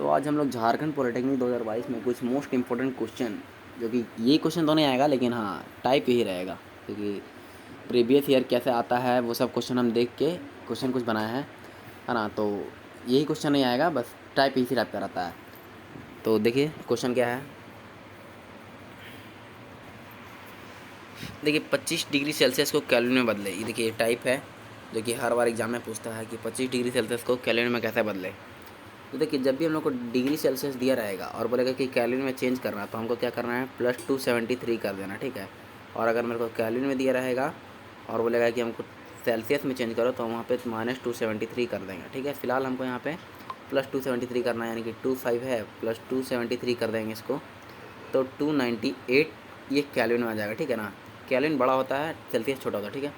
तो आज हम लोग झारखंड पॉलिटेक्निक 2022 में कुछ मोस्ट इम्पोर्टेंट क्वेश्चन, जो कि ये क्वेश्चन तो नहीं आएगा लेकिन हाँ टाइप यही रहेगा, क्योंकि प्रीवियस ईयर कैसे आता है वो सब क्वेश्चन हम देख के क्वेश्चन कुछ बनाए हैं, है ना। तो यही क्वेश्चन नहीं आएगा, बस टाइप इसी टाइप का रहता है। तो देखिए क्वेश्चन क्या है। देखिए 25 डिग्री सेल्सियस को केल्विन में बदले। ये देखिए टाइप है जो कि हर बार एग्जाम में पूछता है कि 25 डिग्री सेल्सियस को केल्विन में कैसे बदले। तो देखिए जब भी हम लोग को डिग्री सेल्सियस दिया रहेगा और बोलेगा कि केल्विन में चेंज करना है, तो हमको क्या करना है, +273 कर देना, ठीक है। और अगर मेरे को केल्विन में दिया रहेगा और बोलेगा कि हमको सेल्सियस में चेंज करो, तो हम वहाँ पे -273 कर देंगे, ठीक है। फिलहाल हमको यहाँ पे +273 करना है, यानी कि 25 है +273 कर देंगे इसको, तो 298 ये केल्विन में आ जाएगा, ठीक है ना। केल्विन बड़ा होता है, सेल्सियस छोटा होता है, ठीक है।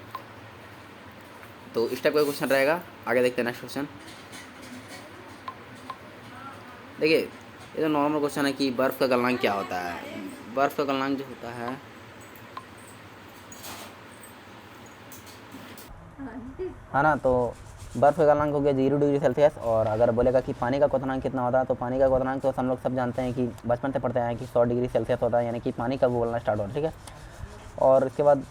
तो इस टाइप का क्वेश्चन रहेगा। आगे देखते हैं नेक्स्ट क्वेश्चन। देखिए ये तो नॉर्मल क्वेश्चन है कि बर्फ़ का गलनांक क्या होता है। बर्फ़ का गलनांक जो होता है ना, तो बर्फ़ का गलनांक हो गया 0 डिग्री सेल्सियस। और अगर बोलेगा कि पानी का क्वथनांक कितना होता है, तो पानी का क्वथनांक तो हम लोग सब जानते हैं कि बचपन से पढ़ते हैं कि 100 डिग्री सेल्सियस होता है, यानी कि पानी का उबलना स्टार्ट होता है, ठीक है। और इसके बाद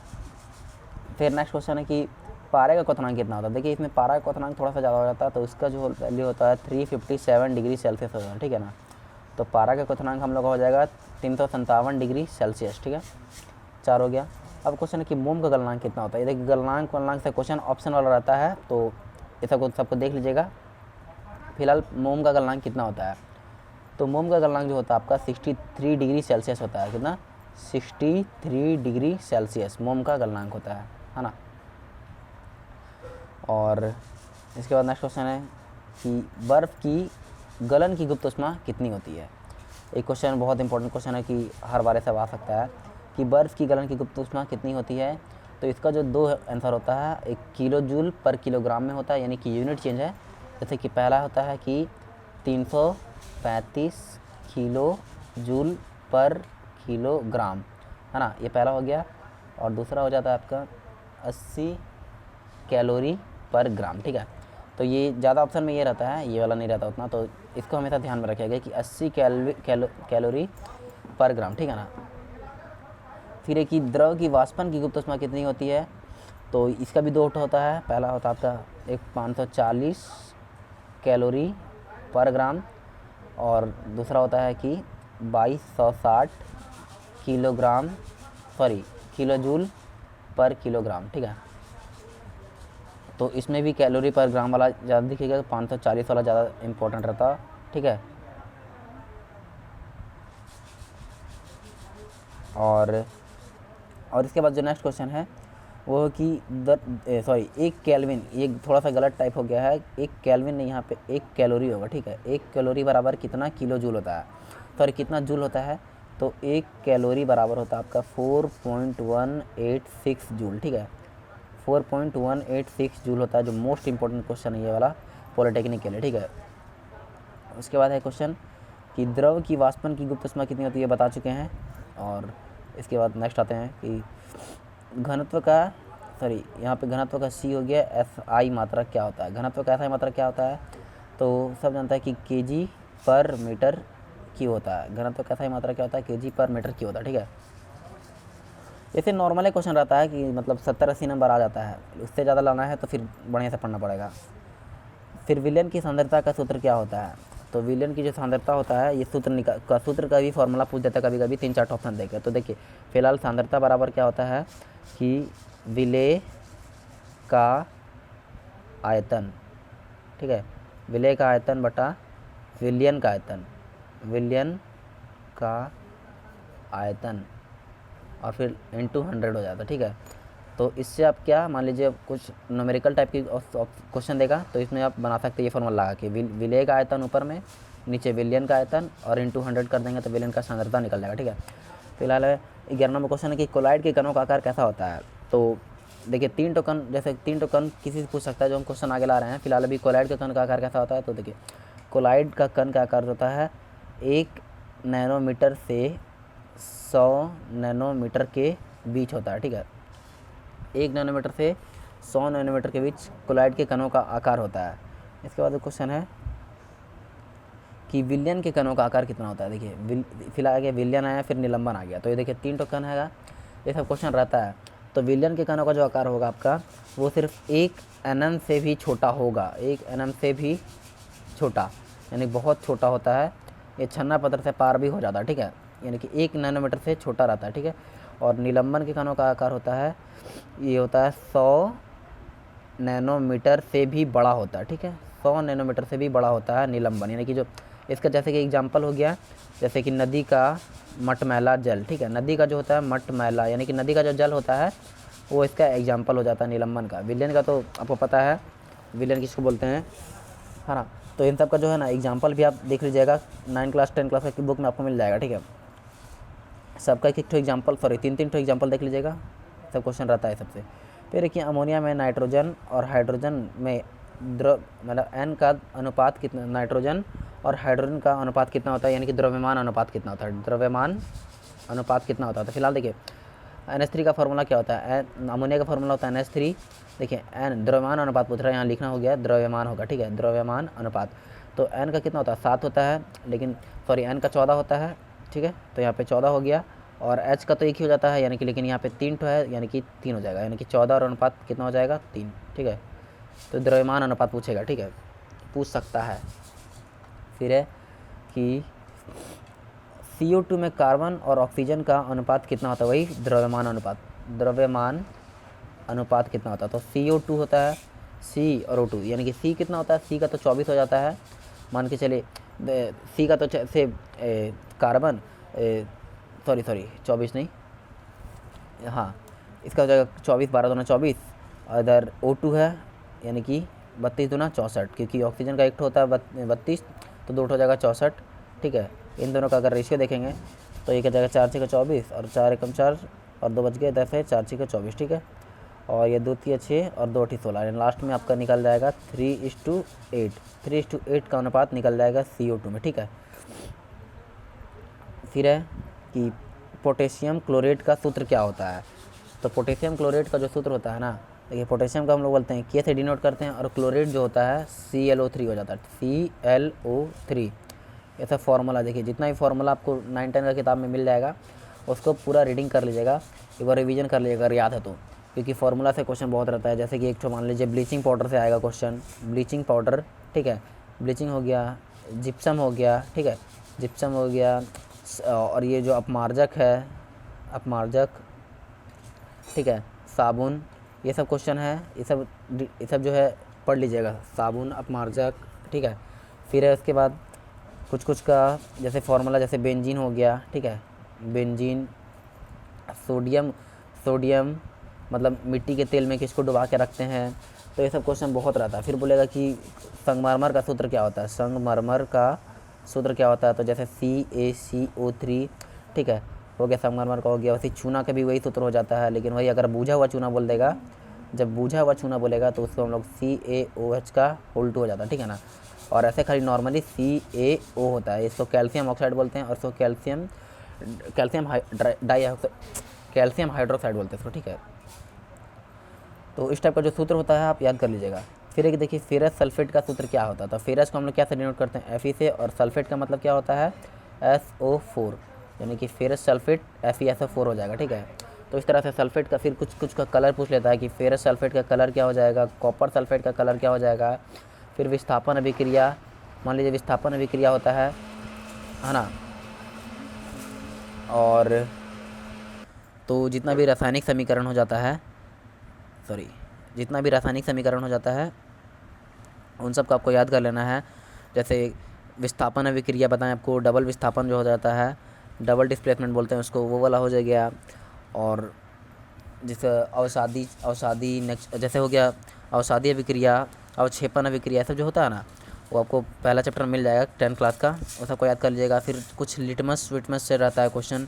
फिर नेक्स्ट क्वेश्चन है कि पारे का क्वथनांक कितना होता है। देखिए इसमें पारा का क्वथनांक थोड़ा सा ज़्यादा हो जाता है, तो इसका जो वैल्यू होता है 357 डिग्री सेल्सियस होता है, ठीक है ना। तो पारा का क्वथनांक हम लोग का हो जाएगा 357 डिग्री सेल्सियस, ठीक है। 4 हो गया। अब क्वेश्चन है कि मोम का गलनांक कितना होता है। ये देखिए गलनांक से क्वेश्चन ऑप्शन वाला रहता है, तो ये सबको देख लीजिएगा। फिलहाल मोम का गलनांक कितना होता है, तो मोम का गलनांक जो होता है आपका 63 डिग्री सेल्सियस होता है। कितना? 63 डिग्री सेल्सियस मोम का गलनांक होता है ना। और इसके बाद नेक्स्ट क्वेश्चन है कि बर्फ़ की गलन की गुप्त ऊष्मा कितनी होती है। एक क्वेश्चन बहुत इंपॉर्टेंट क्वेश्चन है कि हर बार ऐसा आ सकता है कि बर्फ़ की गलन की गुप्त ऊष्मा कितनी होती है। तो इसका जो 2 आंसर होता है, एक किलो जूल पर किलोग्राम में होता है, यानी कि यूनिट चेंज है। जैसे कि पहला होता है कि 335 किलो जूल पर किलोग्राम, है ना, ये पहला हो गया। और दूसरा हो जाता है आपका 80 कैलोरी पर ग्राम, ठीक है। तो ये ज़्यादा ऑप्शन में ये रहता है, ये वाला नहीं रहता उतना, तो इसको हमेशा ध्यान में रखिएगा कि 80 कैलोरी पर ग्राम, ठीक है ना। फिर एक कि द्रव की वाष्पन की गुप्त ऊष्मा कितनी होती है, तो इसका भी 2 होता है। पहला होता है आपका एक 540 कैलोरी पर ग्राम, और दूसरा होता है कि 2260 किलो जूल पर किलोग्राम, ठीक है। तो इसमें भी कैलोरी पर ग्राम वाला ज़्यादा दिखेगा, 540 वाला ज़्यादा इम्पोर्टेंट रहता, ठीक है। और इसके बाद जो नेक्स्ट क्वेश्चन है वो कि एक केल्विन, ये थोड़ा सा गलत टाइप हो गया है। एक केल्विन नहीं, यहाँ पे 1 कैलोरी होगा, ठीक है। 1 कैलोरी बराबर कितना किलो जूल होता है, कितना जूल होता है, तो 1 कैलोरी बराबर होता है आपका 4.186 जूल, ठीक है। 4.186 जूल होता है, जो मोस्ट इंपॉर्टेंट क्वेश्चन है ये वाला पॉलिटेक्निक के लिए, ठीक है। उसके बाद है क्वेश्चन कि द्रव की वाष्पन की गुप्त ऊष्मा कितनी होती है, बता चुके हैं। और इसके बाद नेक्स्ट आते हैं कि घनत्व का यहाँ पे घनत्व का सी हो गया, SI मात्रक क्या होता है। घनत्व का SI मात्रक क्या होता है, तो सब जानता है कि kg पर मीटर क्यू होता है। घनत्व का SI मात्रक क्या होता है, kg पर मीटर क्यू होता है, ठीक है। ऐसे नॉर्मल क्वेश्चन रहता है कि मतलब 70-80 नंबर आ जाता है, उससे ज़्यादा लाना है तो फिर बढ़िया से पढ़ना पड़ेगा। फिर विलयन की सांद्रता का सूत्र क्या होता है, तो विलयन की जो सांद्रता होता है, ये सूत्र का भी फॉर्मूला पूछ देता है कभी कभी, 3-4 ऑप्शन देकर। तो देखिए फिलहाल सांद्रता बराबर क्या होता है कि विलेय का आयतन, ठीक है। विलेय का आयतन बटा विलयन का आयतन, विलयन का आयतन, और फिर इंटू 100 हो जाता है, ठीक है। तो इससे आप क्या मान लीजिए, कुछ न्यूमेरिकल टाइप की क्वेश्चन देगा, तो इसमें आप बना सकते हैं ये फॉर्मूला लगा के, विलेय का आयतन ऊपर में, नीचे विलयन का आयतन, और इंटू 100 कर देंगे तो विलयन का सांद्रता निकल जाएगा, ठीक है। फिलहाल 11 नंबर क्वेश्चन है कि कोलाइड के कणों का आकार कैसा होता है। तो देखिए 3 टो कण किसी से पूछ सकता है, जो हम क्वेश्चन आगे ला रहे हैं। फिलहाल अभी कोलाइड के कण का आकार कैसा होता है, तो देखिए कोलाइड का कण का आकार होता है 1 नैनोमीटर से 100 नैनोमीटर के बीच होता है, ठीक है। 1 नैनोमीटर से 100 नैनोमीटर के बीच कोलाइड के कणों का आकार होता है। इसके बाद क्वेश्चन है कि विलयन के कणों का आकार कितना होता है। देखिए फिलहाल आगे विलयन आया, फिर निलंबन आ गया, तो ये देखिए 3 टोकन हैगा, ये सब क्वेश्चन रहता है। तो विलयन के कणों का जो आकार होगा आपका वो सिर्फ 1 nm से भी छोटा होगा, 1 nm से भी छोटा, यानी बहुत छोटा होता है। ये छन्ना पत्र से पार भी हो जाता है, ठीक है, यानी कि 1 नैनोमीटर से छोटा रहता है, ठीक है। और निलंबन के कणों का आकार होता है, ये होता है 100 नैनोमीटर से भी बड़ा होता है, ठीक है, 100 नैनोमीटर से भी बड़ा होता है निलंबन। यानी कि जो इसका जैसे कि एग्जांपल हो गया, जैसे कि नदी का मटमैला जल, ठीक है, नदी का जो होता है मटमैला, यानी कि नदी का जो जल होता है वो इसका एग्जांपल हो जाता है निलंबन का। विलयन का तो आपको पता है, विलयन किसको बोलते हैं, है ना। तो इन सब का जो है ना एग्जांपल भी आप देख लीजिएगा, 9 क्लास 10 क्लास की बुक में आपको मिल जाएगा, ठीक है। सबका एक ठो एग्जांपल, सॉरी 3-3 ठो एग्जांपल देख लीजिएगा, सब क्वेश्चन रहता है सबसे। फिर देखिए अमोनिया में नाइट्रोजन और हाइड्रोजन में द्रव मतलब एन का अनुपात कितना, नाइट्रोजन और हाइड्रोजन का अनुपात कितना होता है, यानी कि द्रव्यमान अनुपात कितना होता है, द्रव्यमान अनुपात कितना होता है। तो फिलहाल देखिए NH3 का फार्मूला क्या होता है, अमोनिया का फार्मूला होता है NH3। देखिए एन द्रव्यमान अनुपात पूछ रहा है, यहाँ लिखना हो गया द्रव्यमान होगा, ठीक है, द्रव्यमान अनुपात। तो एन का कितना होता है 7 होता है, लेकिन सॉरी एन का 14 होता है, ठीक है, तो यहाँ पे 14 हो गया। और एच का तो एक ही हो जाता है, यानी कि लेकिन यहाँ पे 3 ठो है, यानी कि 3 हो जाएगा, यानी कि 14 और अनुपात कितना हो जाएगा 3, ठीक है। तो द्रव्यमान अनुपात पूछेगा, ठीक है, पूछ सकता है। फिर है कि CO2 में कार्बन और ऑक्सीजन का अनुपात कितना होता है, वही द्रव्यमान अनुपात, द्रव्यमान अनुपात कितना होता है। तो CO2 होता है C और O2, यानी कि C कितना होता है, C का तो 24 हो जाता है, मान के चलिए C का तो से कार्बन सॉरी 24 नहीं, हाँ इसका हो जाएगा 24, 12 दूना 24, इधर O2 है यानी कि 32 दूना 64, क्योंकि ऑक्सीजन का एक होता है 32, तो 2 हो जाएगा 64, ठीक है। इन दोनों का अगर रेशियो देखेंगे तो एक हो जाएगा 4 6 24 और 4 एकम 4 और 2 बच गए, 10 है 4 6 24, ठीक है। और ये 2 3 6 और 2 8 16, लास्ट में आपका निकल जाएगा 3:8, 3:8 का अनुपात निकल जाएगा CO2 में, ठीक है। फिर है कि पोटेशियम क्लोरेट का सूत्र क्या होता है। तो पोटेशियम क्लोरेट का जो सूत्र होता है ना, देखिए पोटेशियम का हम लोग बोलते हैं के से डिनोट करते हैं, और क्लोरेट जो होता है ClO3 हो जाता है, ClO3। ऐसा फार्मूला देखिए, जितना भी फार्मूला आपको 9-10 का किताब में मिल जाएगा उसको पूरा रीडिंग कर लीजिएगा, एक बार रिवीजन कर लीजिएगा अगर याद है तो, क्योंकि फार्मूला से क्वेश्चन बहुत रहता है। जैसे कि एक तो मान लीजिए ब्लीचिंग पाउडर से आएगा क्वेश्चन, ब्लीचिंग पाउडर, ठीक है, ब्लीचिंग हो गया, जिप्सम हो गया, ठीक है, जिप्सम हो गया, और ये जो अपमार्जक है, अपमार्जक, ठीक है, साबुन, ये सब क्वेश्चन है, ये सब जो है पढ़ लीजिएगा, साबुन, अपमार्जक, ठीक है। फिर है उसके बाद कुछ का जैसे फार्मूला, जैसे बेंजीन हो गया, ठीक है, बेंजीन, सोडियम मतलब मिट्टी के तेल में किसको डुबा के रखते हैं, तो ये सब क्वेश्चन बहुत रहता है। फिर बोलेगा कि संगमरमर का सूत्र क्या होता है, संगमरमर का सूत्र क्या होता है, तो जैसे CaCO3, ठीक है, हो गया संगमरमर का हो गया। वैसे चूना का भी वही सूत्र हो जाता है, लेकिन वही अगर बूझा हुआ चूना बोल देगा, जब बूझा हुआ चूना बोलेगा तो उसको हम लोग CaOH का होल2 हो जाता है, ठीक है ना। और ऐसे खाली नॉर्मली CaO होता है, इसको कैल्शियम ऑक्साइड बोलते हैं, और इसको कैल्शियम हाइड्रोक्साइड बोलते हैं इसको, ठीक है। तो इस टाइप का जो सूत्र होता है आप याद कर लीजिएगा। फिर एक देखिए फेरस सल्फेट का सूत्र क्या होता है, तो फेरस को हम लोग क्या से डिनोट करते हैं, Fe से, और सल्फेट का मतलब क्या होता है SO4, यानी कि फेरस सल्फेट FeSO4 हो जाएगा, ठीक है। तो इस तरह से सल्फेट का फिर कुछ का कलर पूछ लेता है कि फेरस सल्फेट का कलर क्या हो जाएगा, कॉपर सल्फेट का कलर क्या हो जाएगा। फिर विस्थापन अभिक्रिया, मान लीजिए विस्थापन अभिक्रिया होता है ना, और तो जितना भी रासायनिक समीकरण हो जाता है, जितना भी रासायनिक समीकरण हो जाता है उन सब का आपको याद कर लेना है। जैसे विस्थापन अभिक्रिया बताएं आपको, डबल विस्थापन जो हो जाता है, डबल डिस्प्लेसमेंट बोलते हैं उसको, वो वाला हो जाएगा। और जैसे अवसादी नेक्स्ट जैसे हो गया अवसादी अभिक्रिया, अवक्षेपण अभिक्रिया, सब जो होता है ना वो आपको पहला चैप्टर मिल जाएगा 10 क्लास का, वो सबको याद कर लीजिएगा। फिर कुछ लिटमस विटमस से रहता है क्वेश्चन,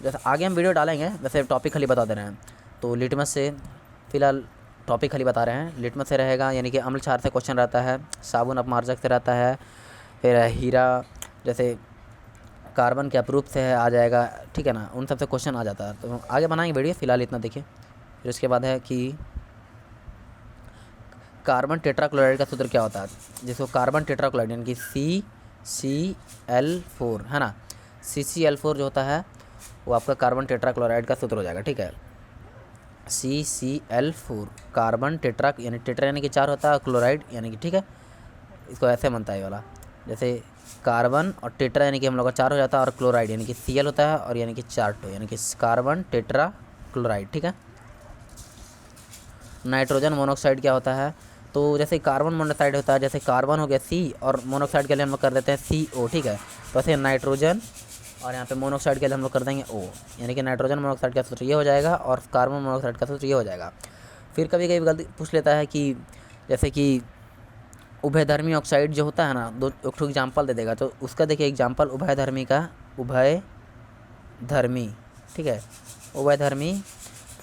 जैसे आगे हम वीडियो डालेंगे, वैसे टॉपिक खाली बता दे रहे हैं। तो लिटमस से फ़िलहाल टॉपिक खाली बता रहे हैं, लिटमस से रहेगा, यानी कि अम्ल क्षार से क्वेश्चन रहता है, साबुन अपमार्जक से रहता है, फिर हीरा जैसे कार्बन के अपरूप से है आ जाएगा, ठीक है ना, उन सब से क्वेश्चन आ जाता है। तो आगे बनाएंगे वीडियो, फ़िलहाल इतना देखिए। फिर उसके बाद है कि कार्बन टेट्राक्लोराइड का सूत्र क्या होता है, जिसको कार्बन टेट्राक्लोराइड यानी कि Cl4 है ना, CCl4 जो होता है वो आपका कार्बन टेट्राक्लोराइड का सूत्र हो जाएगा, ठीक है। CCl4 कार्बन टेट्रा, यानी टेट्रा यानी कि 4 होता है, क्लोराइड यानी कि, ठीक है, इसको ऐसे बनता है ये वाला, जैसे कार्बन और टेट्रा यानी कि हम लोग का 4 हो जाता है, और क्लोराइड यानी कि Cl होता है, और यानी कि 4 टो यानी कि कार्बन टेट्रा क्लोराइड, ठीक है। नाइट्रोजन मोनोऑक्साइड क्या होता है, तो जैसे कार्बन मोनोऑक्साइड होता है, जैसे कार्बन हो गया C और मोनोऑक्साइड के लिए हम लोग कर देते हैं CO, ठीक है। तो ऐसे नाइट्रोजन और यहाँ पे मोनोऑक्साइड के लिए हम लोग कर देंगे O, यानी कि नाइट्रोजन मोनोऑक्साइड का सूत्र ये हो जाएगा और कार्बन मोनोऑक्साइड का सूत्र ये हो जाएगा। फिर कभी कभी गलती पूछ लेता है कि जैसे कि उभयधर्मी ऑक्साइड जो होता है ना, दो एक ठो एग्जाम्पल दे देगा, तो उसका देखिए एग्जाम्पल उभयधर्मी का, उभयधर्मी, ठीक है, उभयधर्मी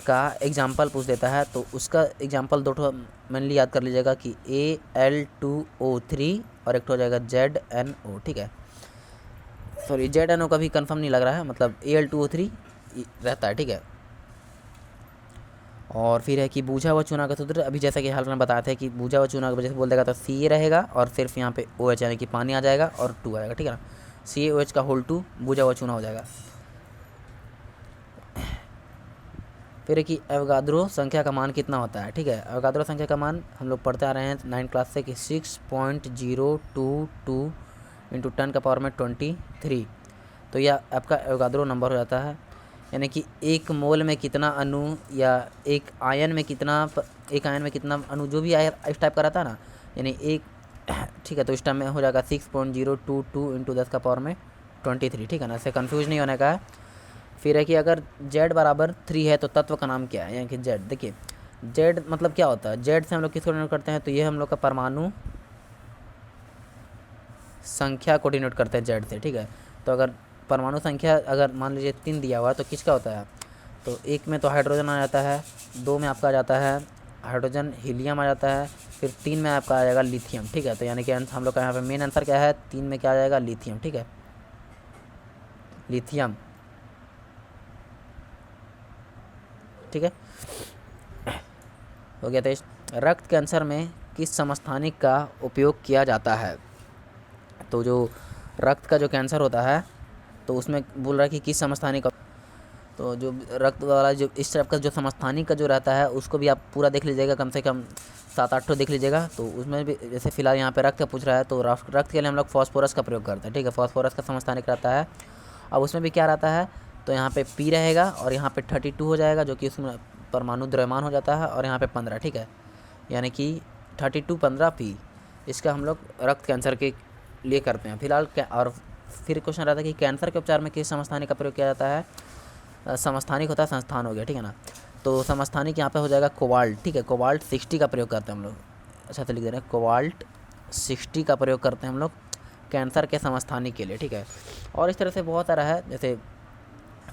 का एग्जाम्पल पूछ देता है, तो उसका एग्जाम्पल दो ठो मेनली याद कर लीजिएगा कि Al2O3 और एक ठो हो जाएगा ZNO, ठीक है। सॉरी, ZNO का भी कंफर्म नहीं लग रहा है, मतलब Al2O3 रहता है, ठीक है। और फिर है कि बूझा हुआ चूना का सूत्र, अभी जैसा कि हाल में बताए थे कि बूझा हुआ चूना की वजह से बोल देगा तो Ca रहेगा और सिर्फ यहाँ पे OH यानी कि पानी आ जाएगा और 2 आएगा, ठीक है ना, CaOH का होल 2 बूझा हुआ चूना हो जाएगा। फिर है कि एवोगाद्रो संख्या का मान कितना होता है, ठीक है। एवोगाद्रो संख्या का मान हम लोग पढ़ते आ रहे हैं 9th क्लास से कि 6.022 इंटू 10 का पावर में 23, तो यह आपका एवोगाद्रो नंबर हो जाता है, यानी कि एक मोल में कितना अणु या एक आयन में कितना अणु, जो भी इस टाइप का रहता है ना, यानी एक, ठीक है, तो इस टाइम में हो जाएगा 6.022 इंटू 10 का पावर में 23, ठीक है ना, इससे कन्फ्यूज नहीं होने का है। फिर है कि अगर Z बराबर 3 है तो तत्व का नाम क्या है, यानी कि Z, देखिए Z मतलब क्या होता है, Z से हम लोग किसको डिनोट करते हैं, तो ये हम लोग का परमाणु संख्या को डिनोट करते हैं Z से, ठीक है। तो अगर परमाणु संख्या अगर मान लीजिए 3 दिया हुआ है तो किसका होता है, तो 1 में तो हाइड्रोजन आ जाता है, 2 में आपका आ जाता है हाइड्रोजन हीलियम आ जाता है, फिर 3 में आपका आ जाएगा लिथियम, ठीक है। तो यानी कि हम लोग का यहाँ पे मेन आंसर क्या है, 3 में क्या आ जाएगा, लिथियम, ठीक है, लिथियम, ठीक है, हो गया। तो रक्त कैंसर में किस समस्थानिक का उपयोग किया जाता है, तो जो रक्त का जो कैंसर होता है तो उसमें बोल रहा है कि किस समस्थानिक का, तो जो रक्त वाला जो इस टाइप का जो समस्थानिक का जो रहता है उसको भी आप पूरा देख लीजिएगा, कम से कम 7-8 देख लीजिएगा। तो उसमें भी जैसे फिलहाल यहाँ पे रक्त का पूछ रहा है, तो रक्त के लिए हम लोग फॉस्फोरस का प्रयोग करते हैं, ठीक है, फॉस्फोरस का समस्थानिक रहता है। अब उसमें भी क्या रहता है, तो यहाँ पे P रहेगा और यहाँ पे 32 हो जाएगा, जो कि उसमें परमाणु द्रव्यमान हो जाता है, और यहाँ पे 15, ठीक है, यानी कि 32 15 P, इसका हम लोग रक्त कैंसर के लिए करते हैं फिलहाल। और फिर क्वेश्चन रहता है कि कैंसर के उपचार में किस समस्थानिक का प्रयोग किया जाता है, समस्थानिक होता है, संस्थान हो गया, ठीक है ना, तो समस्थानिक यहाँ पे हो जाएगा कोबाल्ट, ठीक है, कोबाल्ट 60 का प्रयोग करते हैं हम लोग, अच्छा तो लिख दे रहे हैं कोबाल्ट 60 का प्रयोग करते हैं हम लोग कैंसर के समस्थानिक के लिए, ठीक है। और इस तरह से बहुत सारा है, जैसे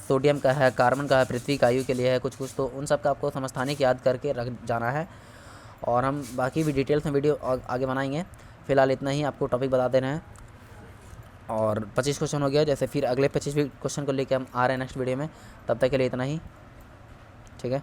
सोडियम का है, कार्बन का है, पृथ्वी का आयु के लिए है कुछ कुछ, तो उन सब का आपको समस्थानिक याद करके रख जाना है, और हम बाकी भी डिटेल्स में वीडियो आगे बनाएंगे। फिलहाल इतना ही आपको टॉपिक बता देना है, और 25 क्वेश्चन हो गया, जैसे फिर अगले 25 क्वेश्चन को लेकर हम आ रहे हैं नेक्स्ट वीडियो में, तब तक के लिए इतना ही, ठीक है।